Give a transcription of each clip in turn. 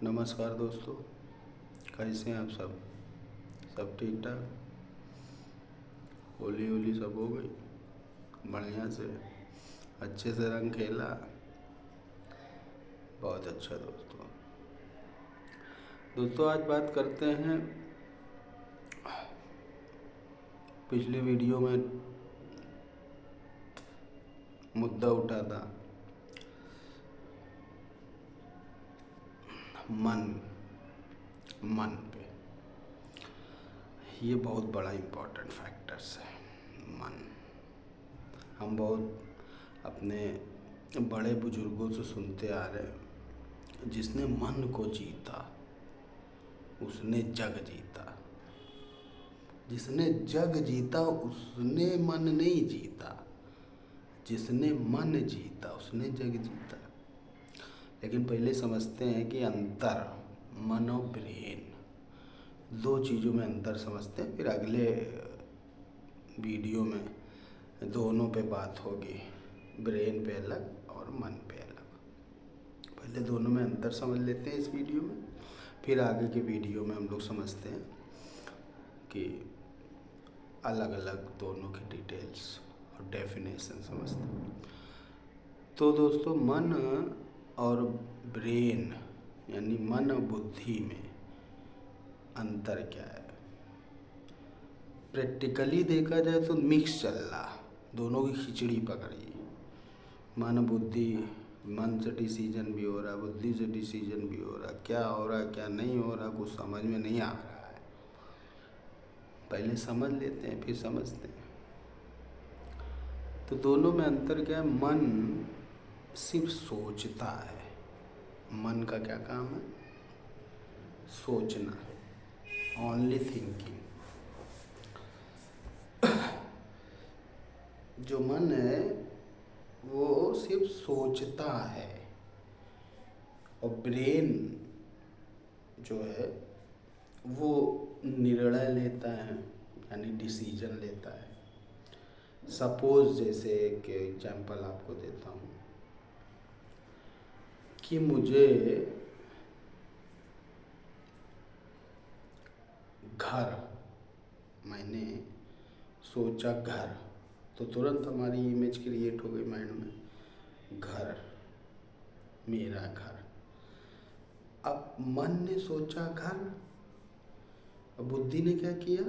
नमस्कार दोस्तों, कैसे हैं आप सब ठीक ठाक। होली सब हो गई बढ़िया से, अच्छे से रंग खेला। बहुत अच्छा दोस्तों आज बात करते हैं। पिछले वीडियो में मुद्दा उठा था मन पे। ये बहुत बड़ा इम्पोर्टेंट फैक्टर्स है मन। हम बहुत अपने बड़े बुजुर्गों से सुनते आ रहे हैं, जिसने मन को जीता उसने जग जीता। जिसने जग जीता उसने मन नहीं जीता। जिसने मन जीता उसने जग जीता। लेकिन पहले समझते हैं कि अंतर मन और ब्रेन, दो चीज़ों में अंतर समझते हैं। फिर अगले वीडियो में दोनों पे बात होगी, ब्रेन पे अलग और मन पे अलग। पहले दोनों में अंतर समझ लेते हैं इस वीडियो में, फिर आगे के वीडियो में हम लोग समझते हैं कि अलग अलग दोनों की डिटेल्स और डेफिनेशन समझते हैं। तो दोस्तों, मन और ब्रेन यानी मन और बुद्धि में अंतर क्या है? प्रैक्टिकली देखा जाए तो मिक्स चल रहा, दोनों की खिचड़ी पकड़ी। मन बुद्धि, मन से डिसीजन भी हो रहा, बुद्धि से डिसीजन भी हो रहा। क्या हो रहा क्या नहीं हो रहा कुछ समझ में नहीं आ रहा है। पहले समझ लेते हैं फिर समझते हैं। तो दोनों में अंतर क्या है? मन सिर्फ सोचता है। मन का क्या काम है? सोचना, ओनली थिंकिंग। जो मन है वो सिर्फ सोचता है, और ब्रेन जो है वो निर्णय लेता है, यानी डिसीजन लेता है। सपोज जैसे एक एग्जांपल आपको देता हूँ कि मुझे घर, मैंने सोचा घर, तो तुरंत हमारी इमेज क्रिएट हो गई माइंड में, घर, मेरा घर। अब मन ने सोचा घर, अब बुद्धि ने क्या किया?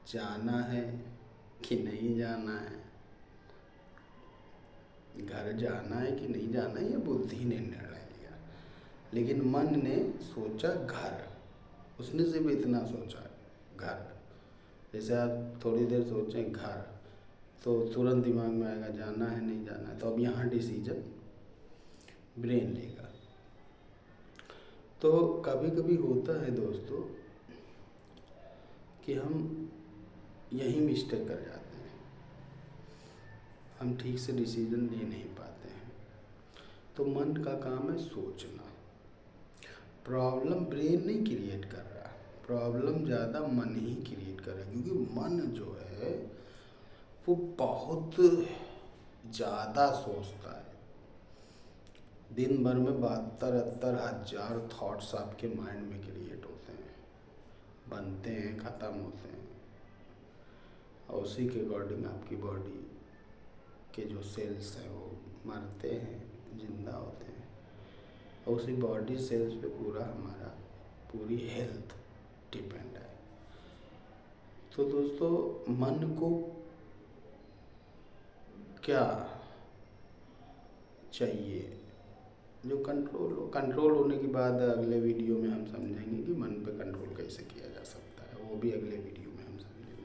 जाना है कि नहीं जाना है, घर जाना है कि नहीं जाना है, ये बुद्धि ने निर्णय लिया। लेकिन मन ने सोचा घर, उसने सिर्फ इतना सोचा घर। जैसे आप थोड़ी देर सोचें घर, तो तुरंत दिमाग में आएगा जाना है नहीं जाना है, तो अब यहाँ डिसीजन ब्रेन लेगा। तो कभी कभी होता है दोस्तों कि हम यही मिस्टेक कर जाते हैं, हम ठीक से डिसीजन ले नहीं पाते हैं। तो मन का काम है सोचना। प्रॉब्लम ब्रेन नहीं क्रिएट कर रहा, प्रॉब्लम ज़्यादा मन ही क्रिएट कर रहा है। क्योंकि मन जो है वो बहुत ज़्यादा सोचता है। दिन भर में 72-73 हज़ार थॉट्स आपके माइंड में क्रिएट होते हैं, बनते हैं, ख़त्म होते हैं, और उसी के अकॉर्डिंग आपकी बॉडी के जो सेल्स हैं वो मरते हैं, जिंदा होते हैं, और उसी बॉडी सेल्स पे पूरा हमारा पूरी हेल्थ डिपेंड है। तो दोस्तों, मन को क्या चाहिए? जो कंट्रोल होने के बाद अगले वीडियो में हम समझेंगे कि मन पे कंट्रोल कैसे किया जा सकता है, वो भी अगले वीडियो में हम समझेंगे।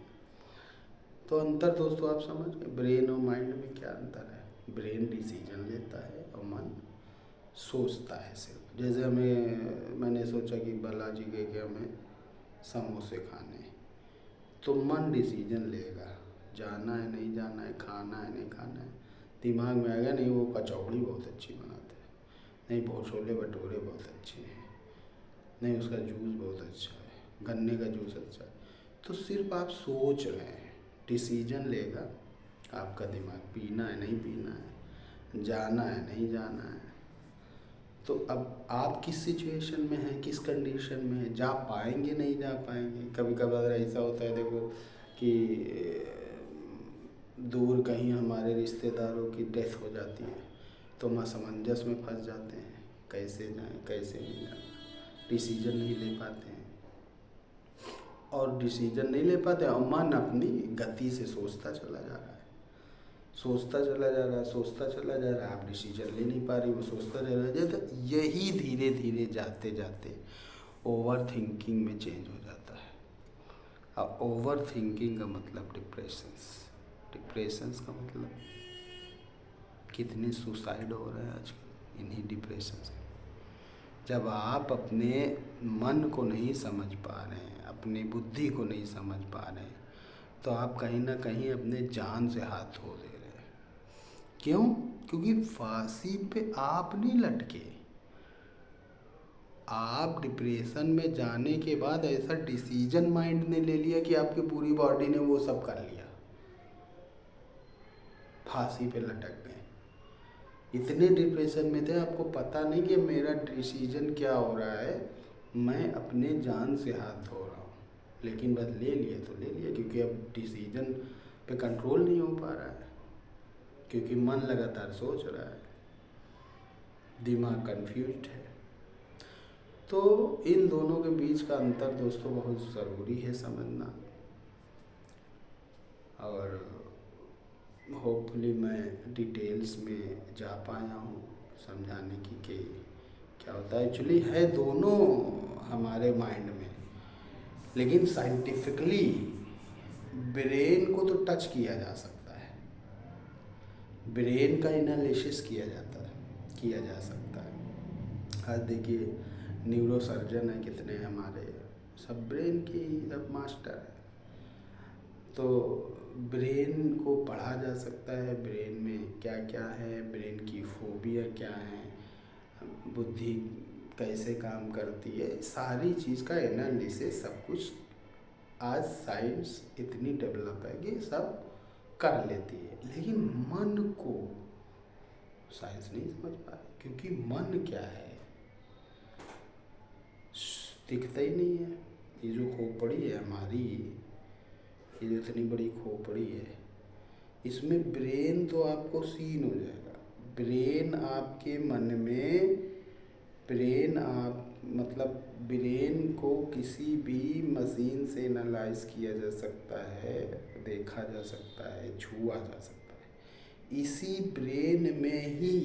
तो अंतर दोस्तों आप समझ गए, ब्रेन और माइंड में क्या अंतर है? ब्रेन डिसीजन लेता है और मन सोचता है सिर्फ। जैसे मैंने सोचा कि बालाजी गए कि हमें समोसे खाने, तो मन डिसीजन लेगा जाना है नहीं जाना है, खाना है नहीं खाना है। दिमाग में आएगा नहीं वो कचौड़ी बहुत अच्छी बनाते हैं, नहीं वो छोले भटूरे बहुत अच्छे हैं, नहीं उसका जूस बहुत अच्छा है, गन्ने का जूस अच्छा है। तो सिर्फ आप सोच रहे हैं, डिसीजन लेगा आपका दिमाग, पीना है नहीं पीना है, जाना है नहीं जाना है। तो अब आप किस सिचुएशन में हैं, किस कंडीशन में हैं, जा पाएंगे नहीं जा पाएंगे। कभी कभार ऐसा होता है देखो कि दूर कहीं हमारे रिश्तेदारों की डेथ हो जाती है तो हम असमंजस में फंस जाते हैं, कैसे जाएं कैसे नहीं जाएं, डिसीजन नहीं ले पाते हैं। और डिसीजन नहीं ले पाते और मन अपनी गति से सोचता चला जा रहा है, सोचता चला जा रहा है, सोचता चला जा रहा है, आप डिसीजन ले नहीं पा रही, वो सोचता चला जाता है। यही धीरे धीरे जाते जाते ओवर थिंकिंग में चेंज हो जाता है। अब ओवर थिंकिंग का मतलब डिप्रेशंस का मतलब कितने सुसाइड हो रहे हैं आजकल इन्हीं डिप्रेशन से। जब आप अपने मन को नहीं समझ पा रहे हैं, अपनी बुद्धि को नहीं समझ पा रहे हैं, तो आप कहीं ना कहीं अपने जान से हाथ धो दे रहे हैं। क्यों? क्योंकि फांसी पे आप नहीं लटके, आप डिप्रेशन में जाने के बाद ऐसा डिसीजन माइंड ने ले लिया कि आपकी पूरी बॉडी ने वो सब कर लिया, फांसी पे लटक गए। इतने डिप्रेशन में थे आपको पता नहीं कि मेरा डिसीजन क्या हो रहा है, मैं अपने जान से हाथ धो रहा हूँ। लेकिन बस ले लिया तो ले लिया, क्योंकि अब डिसीजन पे कंट्रोल नहीं हो पा रहा है, क्योंकि मन लगातार सोच रहा है, दिमाग कंफ्यूज्ड है। तो इन दोनों के बीच का अंतर दोस्तों बहुत ज़रूरी है समझना। और होपफुली मैं डिटेल्स में जा पाया हूँ समझाने की कि क्या होता है। एक्चुअली है दोनों हमारे माइंड में, लेकिन साइंटिफिकली ब्रेन को तो टच किया जा सकता है, ब्रेन का एनालिसिस किया जा सकता है। आज देखिए न्यूरो सर्जन है कितने हमारे, सब ब्रेन की सब मास्टर है। तो ब्रेन को पढ़ा जा सकता है, ब्रेन में क्या क्या है, ब्रेन की फोबिया क्या है, बुद्धि कैसे काम करती है, सारी चीज़ का एनालिसिस सब कुछ आज साइंस इतनी डेवलप है कि सब कर लेती है। लेकिन मन को साइंस नहीं समझ पा रही, क्योंकि मन क्या है दिखता ही नहीं है। ये जो खोपड़ी है हमारी, ये जो इतनी बड़ी खोपड़ी है, इसमें ब्रेन तो आपको सीन हो जाएगा। ब्रेन आपके मन में, ब्रेन आप मतलब ब्रेन को किसी भी मशीन से एनालाइज किया जा सकता है, देखा जा सकता है, छुआ जा सकता है। इसी ब्रेन में ही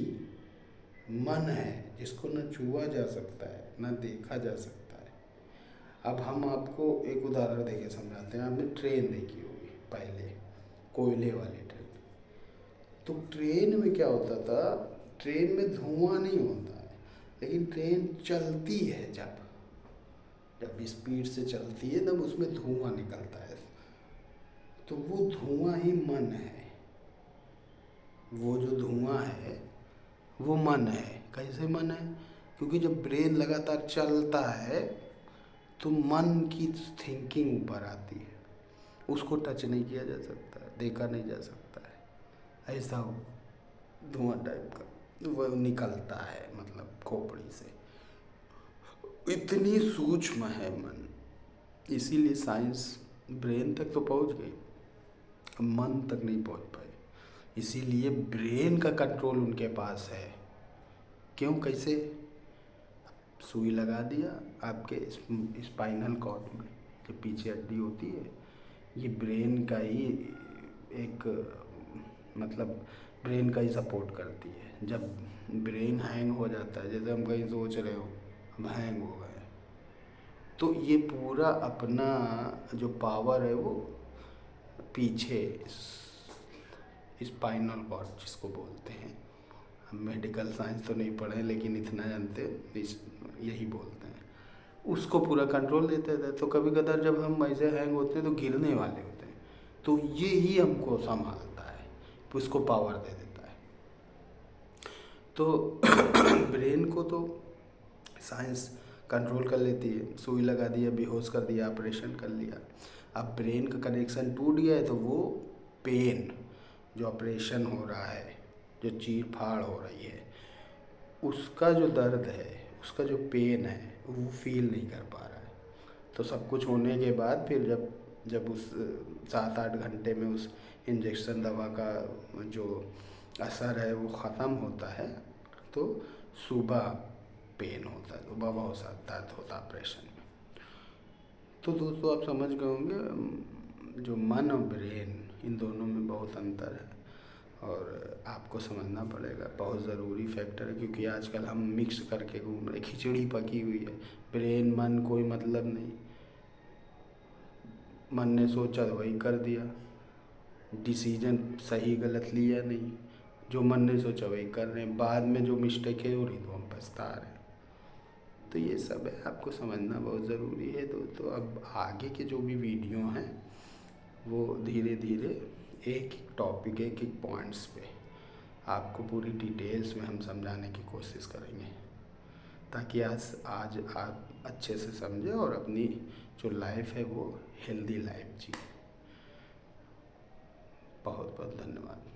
मन है जिसको न छुआ जा सकता है न देखा जा सकता है। अब हम आपको एक उदाहरण देके समझाते हैं। आपने ट्रेन देखी होगी पहले, कोयले वाली ट्रेन। तो ट्रेन में क्या होता था, ट्रेन में धुआं नहीं होता है, लेकिन ट्रेन चलती है जब स्पीड से चलती है तब उसमें धुआं निकलता है। तो वो धुआं ही मन है, वो जो धुआं है वो मन है। कैसे मन है? क्योंकि जब ब्रेन लगातार चलता है तो मन की थिंकिंग ऊपर आती है, उसको टच नहीं किया जा सकता, देखा नहीं जा सकता है। ऐसा हो धुआं टाइप का वो निकलता है, मतलब खोपड़ी से। इतनी सूक्ष्म है मन, इसीलिए साइंस ब्रेन तक तो पहुंच गई, मन तक नहीं पहुंच पाई। इसीलिए ब्रेन का कंट्रोल उनके पास है। क्यों? कैसे? सुई लगा दिया आपके स्पाइनल कॉर्ड में, जो पीछे हड्डी होती है, ये ब्रेन का ही एक मतलब ब्रेन का ही सपोर्ट करती है। जब ब्रेन हैंग हो जाता है, जैसे हम कहीं सोच रहे हो, हम हैंग हो गए, तो ये पूरा अपना जो पावर है वो पीछे स्पाइनल कॉर्ड जिसको बोलते हैं, हम मेडिकल साइंस तो नहीं पढ़े लेकिन इतना जानते यही बोलते हैं, उसको पूरा कंट्रोल देते थे। तो कभी कदार जब हम ऐसे हैंग होते हैं तो गिरने वाले होते हैं, तो ये ही हमको संभालता है, उसको पावर दे देता है। तो ब्रेन को तो साइंस कंट्रोल कर लेती है, सुई लगा दिया, बेहोश कर दिया, ऑपरेशन कर लिया। अब ब्रेन का कनेक्शन टूट गया है तो वो पेन जो ऑपरेशन हो रहा है, जो चीर फाड़ हो रही है, उसका जो दर्द है, उसका जो पेन है, वो फील नहीं कर पा रहा है। तो सब कुछ होने के बाद फिर जब जब उस 7-8 घंटे में उस इंजेक्शन दवा का जो असर है वो ख़त्म होता है, तो सुबह पेन होता है, सुबह बहुत सा दर्द होता है ऑपरेशन में। तो दोस्तों आप समझ गए होंगे जो मन और ब्रेन, इन दोनों में बहुत अंतर है और आपको समझना पड़ेगा। बहुत ज़रूरी फैक्टर है, क्योंकि आजकल हम मिक्स करके घूम रहे, खिचड़ी पकी हुई है, ब्रेन मन कोई मतलब नहीं। मन ने सोचा तो वही कर दिया, डिसीजन सही गलत लिया नहीं, जो मन ने सोचा वही कर रहे हैं, बाद में जो मिस्टेक है हो रही तो हम पछता रहे हैं। तो ये सब है, आपको समझना बहुत ज़रूरी है दोस्तों। अब आगे के जो भी वीडियो हैं वो धीरे धीरे एक एक टॉपिक, एक एक पॉइंट्स पे आपको पूरी डिटेल्स में हम समझाने की कोशिश करेंगे, ताकि आज आज आप अच्छे से समझें और अपनी जो लाइफ है वो हेल्दी लाइफ जिए। बहुत बहुत धन्यवाद।